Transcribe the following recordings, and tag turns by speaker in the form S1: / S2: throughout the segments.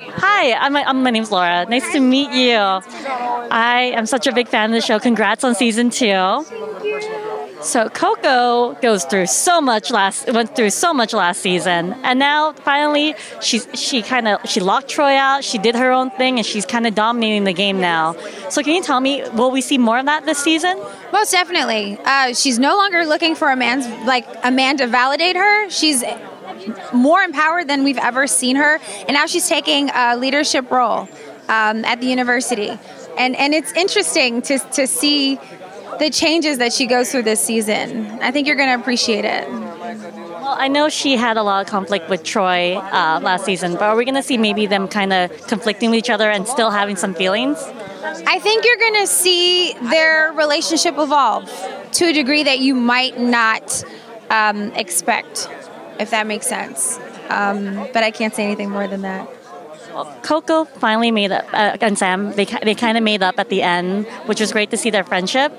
S1: Hi, my name's Laura. Nice to meet you. I am such a big fan of the show. Congrats on season 2. So Coco went through so much last season, and now finally she locked Troy out. She did her own thing, and she's kind of dominating the game now. So can you tell me, will we see more of that this season?
S2: Most definitely. She's no longer looking for a man to validate her. She's more empowered than we've ever seen her, and now she's taking a leadership role at the university, and it's interesting to see the changes that she goes through this season. I think you're going to appreciate it.
S1: Well, I know she had a lot of conflict with Troy last season, but are we going to see maybe them kind of conflicting with each other and still having some feelings?
S2: I think you're going to see their relationship evolve to a degree that you might not expect, if that makes sense. But I can't say anything more than that.
S1: Well, Coco finally made up, and Sam, they kind of made up at the end, which was great to see their friendship.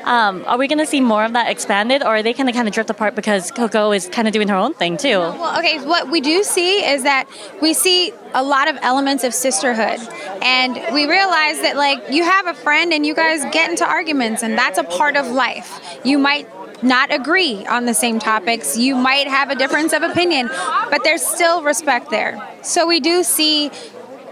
S1: Are we going to see more of that expanded, or are they going to kind of drift apart because Coco is kind of doing her own thing too?
S2: Well, okay, what we do see is that we see a lot of elements of sisterhood, and we realize that you have a friend and you guys get into arguments, and that's a part of life. You might not agree on the same topics. You might have a difference of opinion, but there's still respect there. So we do see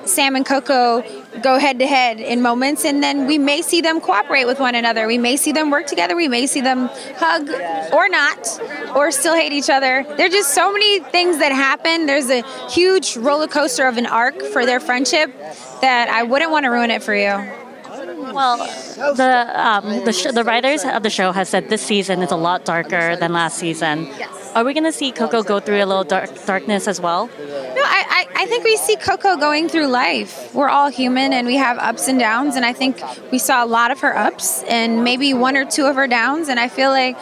S2: Sam and Coco go head-to-head in moments, and then we may see them cooperate with one another. We may see them work together. We may see them hug or not, or still hate each other. There are just so many things that happen. There's a huge roller coaster of an arc for their friendship that I wouldn't want to ruin it for you.
S1: Well, the writers of the show have said this season is a lot darker than last season.
S2: Yes.
S1: Are we going to see Coco go through a little darkness as well?
S2: No, I think we see Coco going through life. We're all human and we have ups and downs, and I think we saw a lot of her ups and maybe 1 or 2 of her downs, and I feel like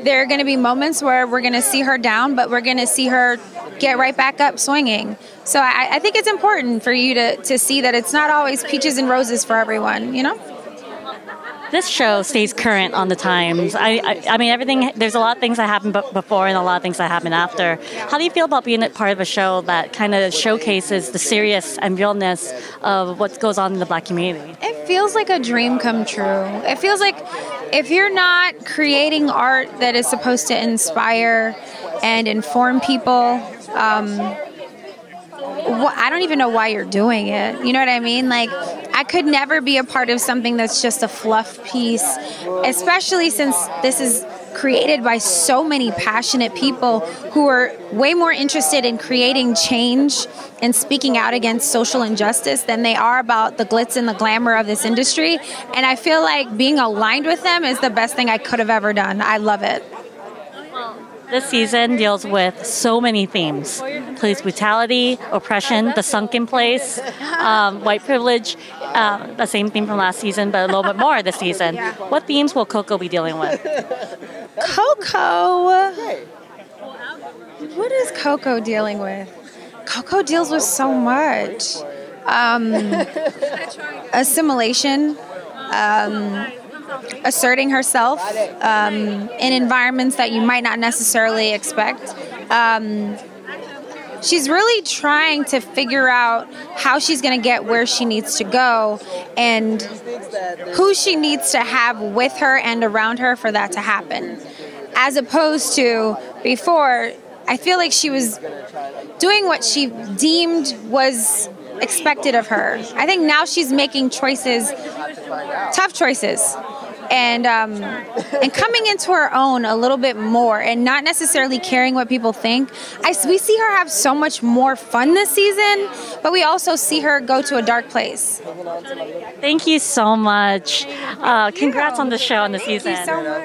S2: there are going to be moments where we're going to see her down, but we're going to see her get right back up swinging. So I think it's important for you to see that it's not always peaches and roses for everyone, you know?
S1: This show stays current on the times. I mean, everything. There's a lot of things that happened before and a lot of things that happen after. How do you feel about being a part of a show that kind of showcases the serious and realness of what goes on in the Black community?
S2: It feels like a dream come true. It feels like if you're not creating art that is supposed to inspire and inform people, I don't even know why you're doing it. You know what I mean? I could never be a part of something that's just a fluff piece, especially since this is created by so many passionate people who are way more interested in creating change and speaking out against social injustice than they are about the glitz and the glamour of this industry. And I feel like being aligned with them is the best thing I could have ever done. I love it.
S1: This season deals with so many themes: police brutality, oppression, the sunken place, white privilege, the same theme from last season, but a little bit more this season. What themes will Coco be dealing with?
S2: Coco? What is Coco dealing with? Coco deals with so much. Assimilation, asserting herself in environments that you might not necessarily expect. She's really trying to figure out how she's going to get where she needs to go and who she needs to have with her and around her for that to happen. As opposed to before, I feel like she was doing what she deemed was expected of her. I think now she's making choices, tough choices, and coming into her own a little bit more, and not necessarily caring what people think. We see her have so much more fun this season, but we also see her go to a dark place.
S1: Thank you so much. Congrats on the show and the season.
S2: Thank you so much.